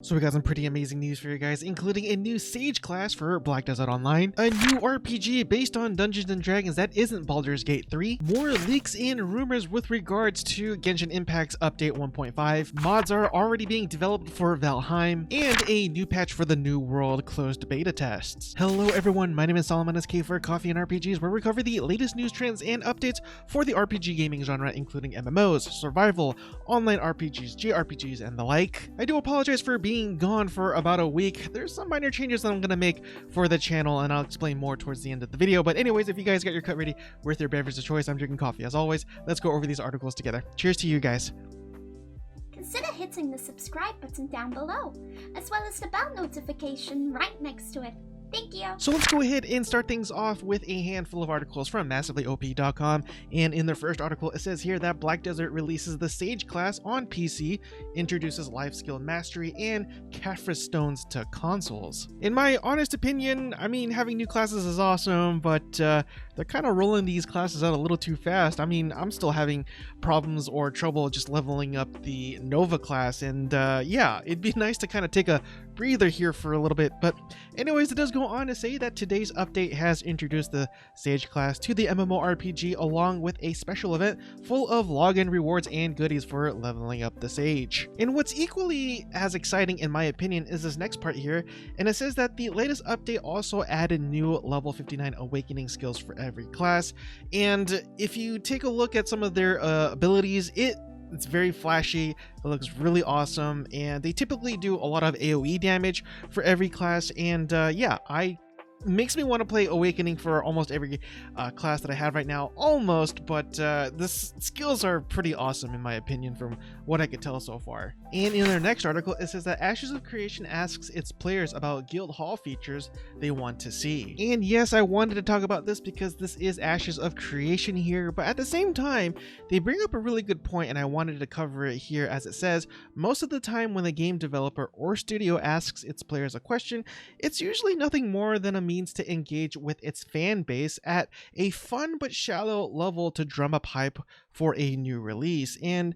So we got some pretty amazing news for you guys, including a new Sage class for Black Desert Online, a new RPG based on Dungeons & Dragons that isn't Baldur's Gate 3, more leaks and rumors with regards to Genshin Impact's Update 1.5, mods are already being developed for Valheim, and a new patch for the New World closed beta tests. Hello everyone, my name is Solomon SK for Coffee and RPGs, where we cover the latest news trends and updates for the RPG gaming genre, including MMOs, survival, online RPGs, JRPGs, and the like. I do apologize for being gone for about a week. There's some minor changes that I'm gonna make for the channel, and I'll explain more towards the end of the video. But anyways, if you guys got your cut ready with your beverage of choice, I'm drinking coffee as always. Let's go over these articles together. Cheers to you guys. Consider hitting the subscribe button down below, as well as the bell notification right next to it. Thank you. So let's go ahead and start things off with a handful of articles from massivelyop.com. And in their first article, it says here that Black Desert releases the Sage class on PC, introduces life skill mastery, and Caphras stones to consoles. In my honest opinion, I mean, having new classes is awesome, but they're kind of rolling these classes out a little too fast. I mean, I'm still having problems or trouble just leveling up the Nova class, and yeah, it'd be nice to kind of take a breather here for a little bit. But anyways, it does go on to say that today's update has introduced the Sage class to the MMORPG along with a special event full of login rewards and goodies for leveling up the Sage. And what's equally as exciting in my opinion is this next part here, and it says that the latest update also added new level 59 awakening skills for every class. And if you take a look at some of their abilities, it's very flashy, it looks really awesome, and they typically do a lot of AoE damage for every class. And yeah, makes me want to play Awakening for almost every class that I have right now, almost, but the skills are pretty awesome in my opinion from what I could tell so far. And in their next article, it says that Ashes of Creation asks its players about guild hall features they want to see. And yes, I wanted to talk about this because this is Ashes of Creation here, but at the same time, they bring up a really good point, and I wanted to cover it here. As it says, most of the time when a game developer or studio asks its players a question, it's usually nothing more than a means to engage with its fan base at a fun but shallow level to drum up hype for a new release. And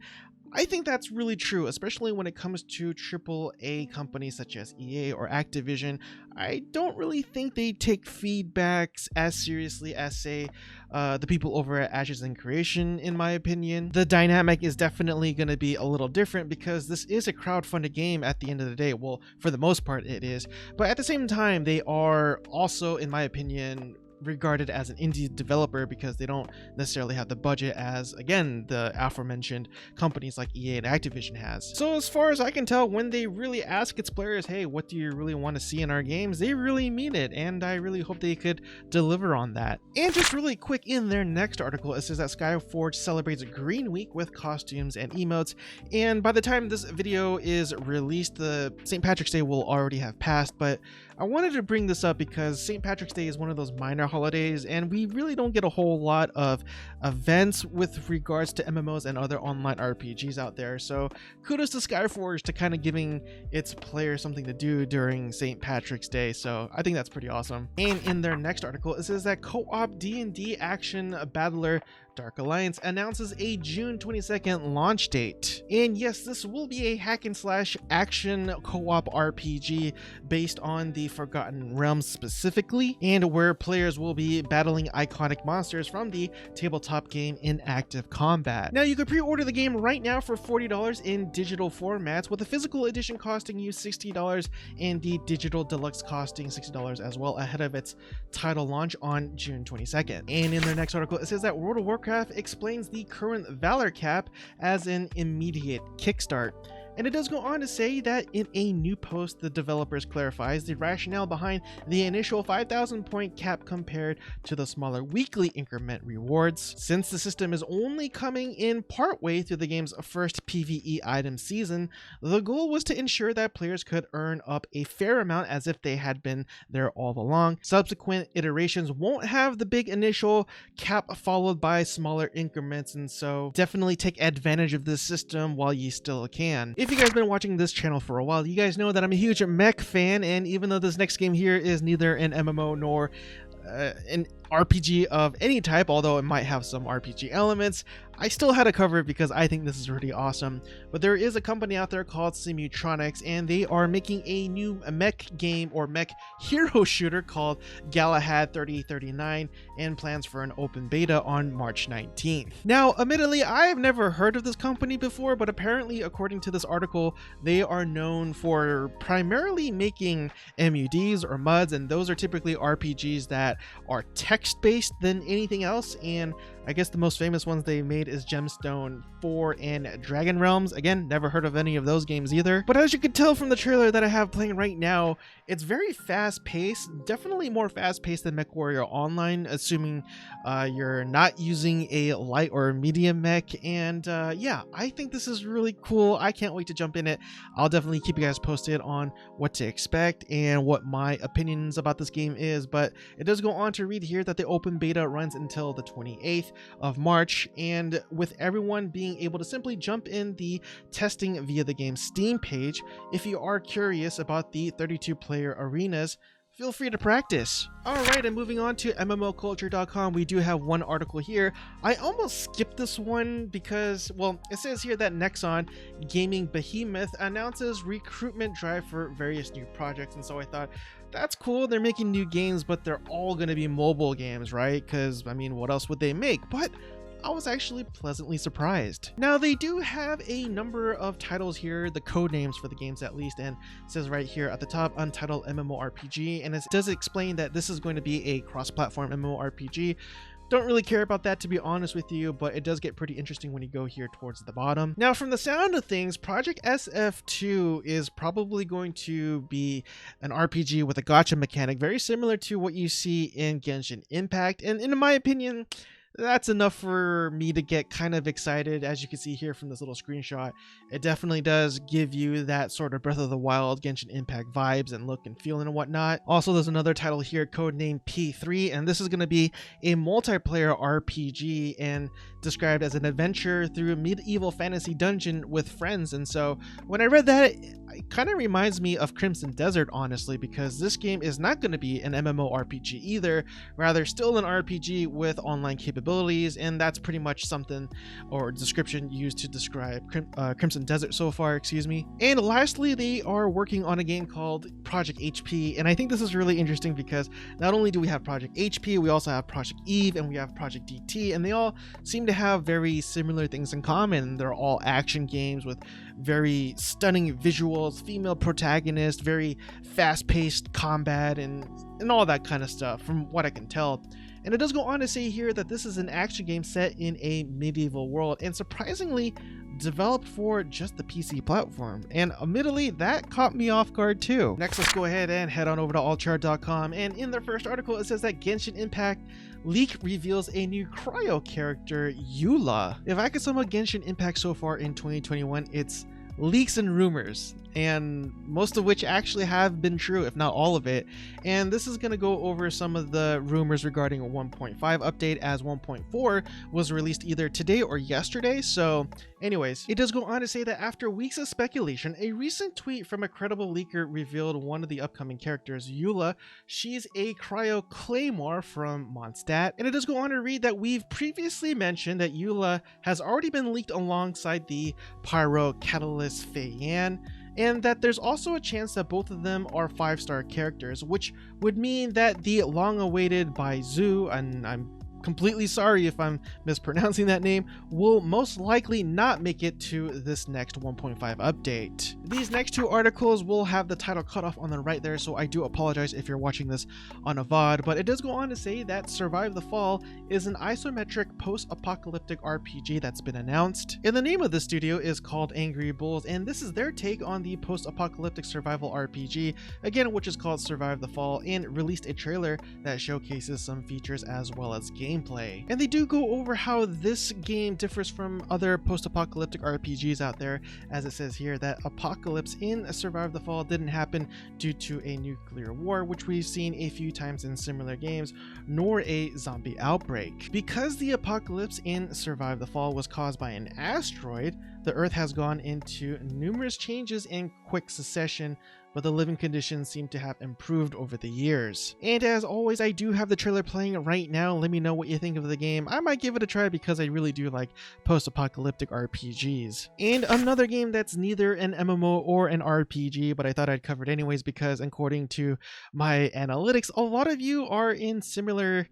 I think that's really true, especially when it comes to AAA companies such as EA or Activision. I don't really think they take feedbacks as seriously as, say, the people over at Ashes and Creation, in my opinion. The dynamic is definitely going to be a little different because this is a crowdfunded game at the end of the day. Well, for the most part it is. But at the same time, they are also, in my opinion, regarded as an indie developer because they don't necessarily have the budget as, again, the aforementioned companies like EA and Activision has. So as far as I can tell, when they really ask its players, hey, what do you really want to see in our games, they really mean it, and I really hope they could deliver on that. And just really quick, in their next article, it says that Skyforge celebrates Green Week with costumes and emotes, and by the time this video is released, the St. Patrick's Day will already have passed, but I wanted to bring this up because St. Patrick's Day is one of those minor holidays, and we really don't get a whole lot of events with regards to MMOs and other online RPGs out there. So kudos to Skyforge to kind of giving its players something to do during St. Patrick's Day. So I think that's pretty awesome. And in their next article, it says that co-op D&D action battler Dark Alliance announces a June 22nd launch date. And yes, this will be a hack and slash action co-op RPG based on the Forgotten Realms specifically, and where players will be battling iconic monsters from the tabletop game in active combat. Now, you can pre-order the game right now for $40 in digital formats, with the physical edition costing you $60 and the digital deluxe costing $60 as well, ahead of its title launch on June 22nd. And in their next article, it says that World of Warcraft explains the current Valor cap as an immediate kickstart. And it does go on to say that in a new post, the developers clarifies the rationale behind the initial 5,000 point cap compared to the smaller weekly increment rewards. Since the system is only coming in partway through the game's first PvE item season, the goal was to ensure that players could earn up a fair amount as if they had been there all along. Subsequent iterations won't have the big initial cap followed by smaller increments, and so definitely take advantage of this system while you still can. If you guys have been watching this channel for a while, you guys know that I'm a huge mech fan, and even though this next game here is neither an MMO nor an RPG of any type, although it might have some RPG elements, I still had to cover it because I think this is really awesome. But there is a company out there called Simutronics, and they are making a new mech game or mech hero shooter called Galahad 3039, and plans for an open beta on March 19th. Now, admittedly, I have never heard of this company before, but apparently, according to this article, they are known for primarily making MUDs or MUDs, and those are typically RPGs that are text-based than anything else. And I guess the most famous ones they made is Gemstone 4 and Dragon Realms. Again, never heard of any of those games either. But as you can tell from the trailer that I have playing right now, it's very fast-paced, definitely more fast-paced than Mechwarrior Online, assuming you're not using a light or medium mech. And yeah, I think this is really cool. I can't wait to jump in it. I'll definitely keep you guys posted on what to expect and what my opinions about this game is. But it does go on to read here that the open beta runs until the 28th of March, and with everyone being able to simply jump in the testing via the game's Steam page. If you are curious about the 32-player arenas, feel free to practice. Alright, and moving on to MMOculture.com, we do have one article here. I almost skipped this one because, well, it says here that Nexon gaming behemoth announces recruitment drive for various new projects, and so I thought, that's cool, they're making new games, but they're all going to be mobile games, right? Because, I mean, what else would they make? But I was actually pleasantly surprised. Now, they do have a number of titles here, the code names for the games at least, and it says right here at the top, Untitled MMORPG, and it does explain that this is going to be a cross-platform MMORPG. Don't really care about that, to be honest with you, but it does get pretty interesting when you go here towards the bottom. Now, from the sound of things, Project SF2 is probably going to be an RPG with a gacha mechanic, very similar to what you see in Genshin Impact, and in my opinion, that's enough for me to get kind of excited. As you can see here from this little screenshot, it definitely does give you that sort of Breath of the Wild, Genshin Impact vibes and look and feeling and whatnot. Also, there's another title here, codenamed P3, and this is going to be a multiplayer RPG and described as an adventure through a medieval fantasy dungeon with friends. And so when I read that, it kind of reminds me of Crimson Desert, honestly, because this game is not going to be an MMORPG either, rather still an RPG with online capabilities, and that's pretty much something or description used to describe Crimson Desert so far, excuse me. And lastly, they are working on a game called Project HP, and I think this is really interesting because not only do we have Project HP, we also have Project Eve and we have Project DT, and they all seem to have very similar things in common. They're all action games with very stunning visuals, female protagonist, very fast-paced combat, and all that kind of stuff from what I can tell. And it does go on to say here that this is an action game set in a medieval world, and surprisingly developed for just the PC platform. And admittedly, that caught me off guard too. Next, let's go ahead and head on over to allchart.com, and in their first article it says that Genshin Impact leak reveals a new Cryo character, Eula. If I could sum up Genshin Impact so far in 2021, it's leaks and rumors, and most of which actually have been true, if not all of it. And this is going to go over some of the rumors regarding a 1.5 update, as 1.4 was released either today or yesterday. So anyways, it does go on to say that after weeks of speculation, a recent tweet from a credible leaker revealed one of the upcoming characters, Eula. She's a Cryo Claymore from Mondstadt, and it does go on to read that we've previously mentioned that Eula has already been leaked alongside the Pyro Catalyst Feiyan, and that there's also a chance that both of them are 5-star characters, which would mean that the long-awaited Baizu, and I'm completely sorry if I'm mispronouncing that name, will most likely not make it to this next 1.5 update. These next two articles will have the title cut off on the right there, so I do apologize if you're watching this on a VOD, but it does go on to say that Survive the Fall is an isometric post-apocalyptic RPG that's been announced. And the name of the studio is called Angry Bulls, and this is their take on the post-apocalyptic survival RPG, again, which is called Survive the Fall, and released a trailer that showcases some features as well as gameplay. And they do go over how this game differs from other post-apocalyptic RPGs out there, as it says here that apocalypse in Survive the Fall didn't happen due to a nuclear war, which we've seen a few times in similar games, nor a zombie outbreak. Because the apocalypse in Survive the Fall was caused by an asteroid, The Earth has gone into numerous changes in quick succession, but the living conditions seem to have improved over the years. And as always, I do have the trailer playing right now. Let me know what you think of the game. I might give it a try because I really do like post-apocalyptic RPGs. And another game that's neither an MMO or an RPG, but I thought I'd cover it anyways because according to my analytics, a lot of you are in similar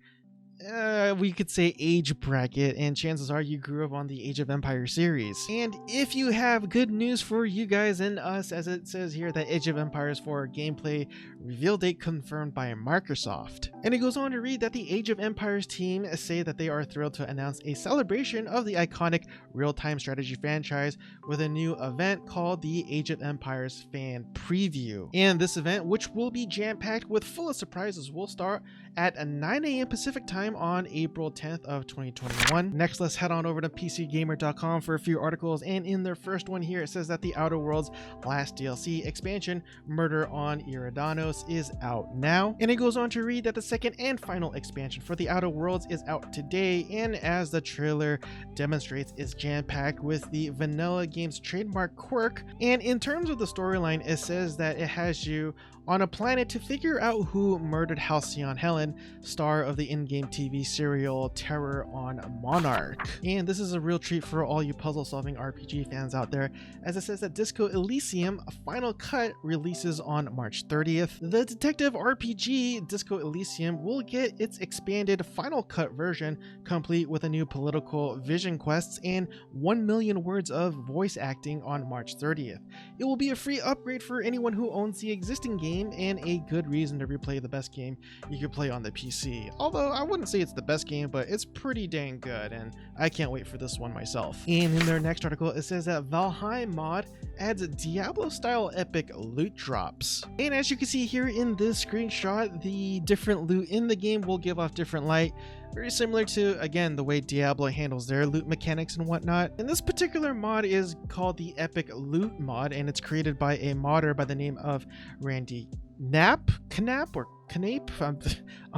we could say age bracket, and chances are you grew up on the Age of Empires series. And if you have good news for you guys and us, as it says here that Age of Empires 4 gameplay reveal date confirmed by Microsoft. And it goes on to read that the Age of Empires team say that they are thrilled to announce a celebration of the iconic real-time strategy franchise with a new event called the Age of Empires Fan Preview. And this event, which will be jam-packed with full of surprises, will start at 9 a.m. Pacific time on April 10th of 2021. Next, let's head on over to PCGamer.com for a few articles, and in their first one here, it says that the Outer Worlds last DLC expansion, Murder on Eridanos, is out now. And it goes on to read that the second and final expansion for the Outer Worlds is out today, and as the trailer demonstrates, is jam-packed with the vanilla game's trademark quirk. And in terms of the storyline, it says that it has you on a planet to figure out who murdered Halcyon Helen, star of the in-game TV serial Terror on Monarch. And this is a real treat for all you puzzle-solving RPG fans out there, as it says that Disco Elysium Final Cut releases on March 30th. The detective RPG Disco Elysium will get its expanded Final Cut version, complete with a new political vision quests and 1 million words of voice acting on March 30th. It will be a free upgrade for anyone who owns the existing game, and a good reason to replay the best game you could play on the PC. Although I wouldn't say it's the best game, but it's pretty dang good, and I can't wait for this one myself. And in their next article, it says that Valheim mod adds Diablo-style epic loot drops. And as you can see here in this screenshot, the different loot in the game will give off different light, very similar to, again, the way Diablo handles their loot mechanics and whatnot. And this particular mod is called the Epic Loot mod, and it's created by a modder by the name of Randy Knapp? I'm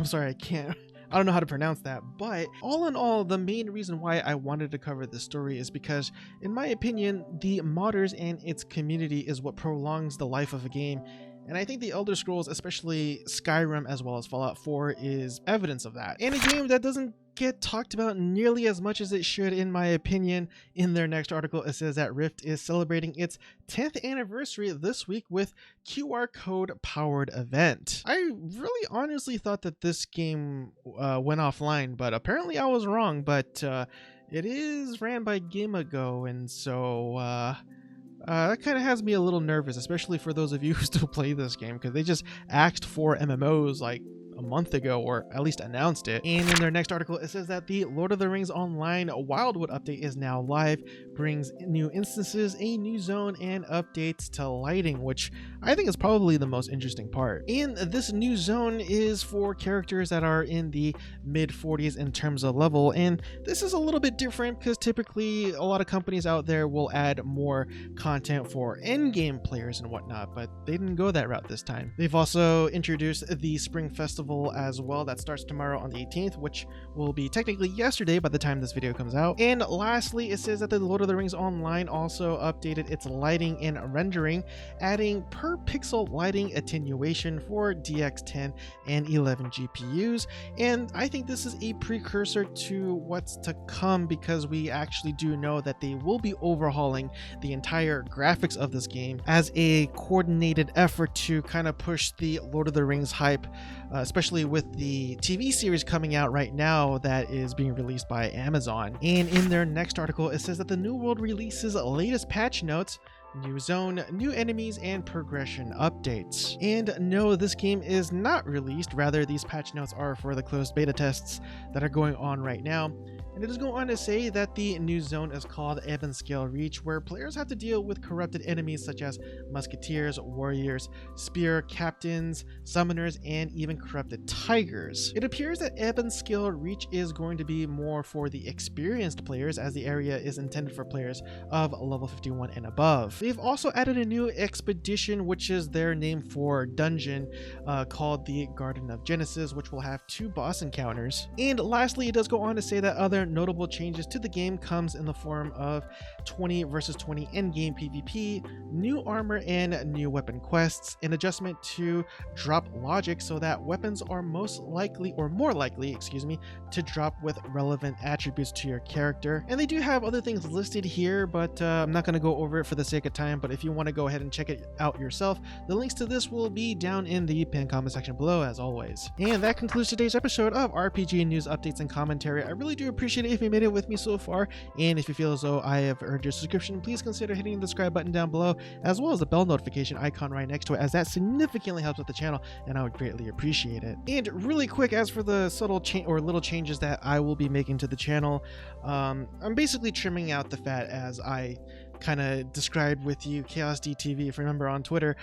sorry, I don't know how to pronounce that, but all in all, the main reason why I wanted to cover this story is because, in my opinion, the modders and its community is what prolongs the life of a game. And I think the Elder Scrolls, especially Skyrim as well as Fallout 4, is evidence of that. And a game that doesn't get talked about nearly as much as it should, in my opinion. In their next article, it says that Rift is celebrating its 10th anniversary this week with QR code powered event. I really honestly thought that this game went offline, but apparently I was wrong. But it is ran by GameAgo, and so that kind of has me a little nervous, especially for those of you who still play this game, because they just axed 4 MMOs like a month ago, or at least announced it. And in their next article, it says that the Lord of the Rings Online Wildwood update is now live, brings new instances, a new zone, and updates to lighting, which I think is probably the most interesting part. And this new zone is for characters that are in the mid 40s in terms of level, and this is a little bit different because typically a lot of companies out there will add more content for end-game players and whatnot, but they didn't go that route this time. They've also introduced the Spring Festival as well, that starts tomorrow on the 18th, which will be technically yesterday by the time this video comes out. And lastly, it says that the Lord of the Rings Online also updated its lighting and rendering, adding per pixel lighting attenuation for DX10 and 11 GPUs. And I think this is a precursor to what's to come, because we actually do know that they will be overhauling the entire graphics of this game as a coordinated effort to kind of push the Lord of the Rings hype, especially with the TV series coming out right now that is being released by Amazon. And in their next article, it says that the New World releases latest patch notes, new zone, new enemies, and progression updates. And no, this game is not released. Rather, these patch notes are for the closed beta tests that are going on right now. And it does go on to say that the new zone is called Ebon Scale Reach, where players have to deal with corrupted enemies such as musketeers, warriors, spear captains, summoners, and even corrupted tigers. It appears that Ebon Scale Reach is going to be more for the experienced players, as the area is intended for players of level 51 and above. They've also added a new expedition, which is their name for dungeon, called the Garden of Genesis, which will have 2 boss encounters. And lastly, it does go on to say that other other notable changes to the game comes in the form of 20 versus 20 endgame PvP, new armor and new weapon quests, an adjustment to drop logic so that weapons are most likely, or more likely, excuse me, to drop with relevant attributes to your character. And they do have other things listed here, but I'm not going to go over it for the sake of time, but if you want to go ahead and check it out yourself, the links to this will be down in the pinned comment section below as always. And that concludes today's episode of RPG news, updates, and commentary. I really do appreciate it if you made it with me so far, and if you feel as though I have earned your subscription, please consider hitting the subscribe button down below, as well as the bell notification icon right next to it, as that significantly helps with the channel, and I would greatly appreciate it. And really quick, as for the subtle or little changes that I will be making to the channel, I'm basically trimming out the fat, as I kind of described with you, Chaos DTV, if you remember on Twitter.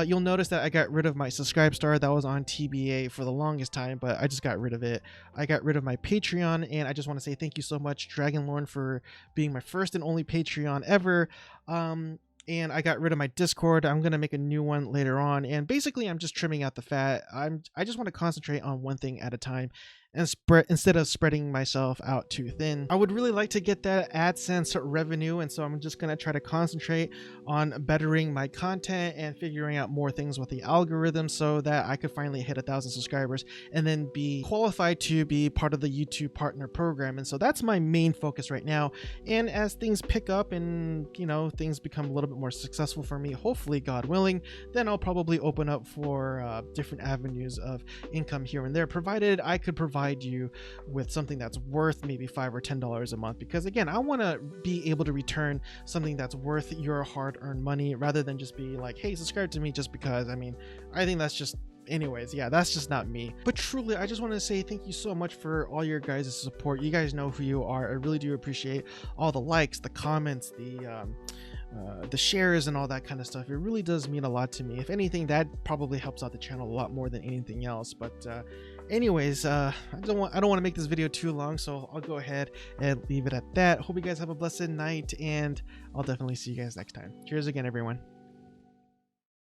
You'll notice that I got rid of my subscribe star that was on TBA for the longest time, but I just got rid of it. I got rid of my Patreon, and I just want to say thank you so much, Dragonlorn, for being my first and only Patreon ever. And I got rid of my Discord. I'm going to make a new one later on, and basically I'm just trimming out the fat. I just want to concentrate on one thing at a time, and instead of spreading myself out too thin. I would really like to get that AdSense revenue, and so I'm just going to try to concentrate on bettering my content and figuring out more things with the algorithm so that I could finally hit 1,000 subscribers and then be qualified to be part of the YouTube partner program. And so that's my main focus right now. And as things pick up and, you know, things become a little bit more successful for me, hopefully, God willing, then I'll probably open up for different avenues of income here and there, provided I could provide you with something that's worth maybe $5 or $10 a month, because again, I want to be able to return something that's worth your hard-earned money, rather than just be like, hey, subscribe to me just because. I mean, I think that's just, anyways, yeah, that's just not me. But truly, I just want to say thank you so much for all your guys' support. You guys know who you are. I really do appreciate all the likes, the comments, the shares, and all that kind of stuff. It really does mean a lot to me. If anything, that probably helps out the channel a lot more than anything else. But anyways, I don't want to make this video too long, so I'll go ahead and leave it at that. Hope you guys have a blessed night, and I'll definitely see you guys next time. Cheers again, everyone.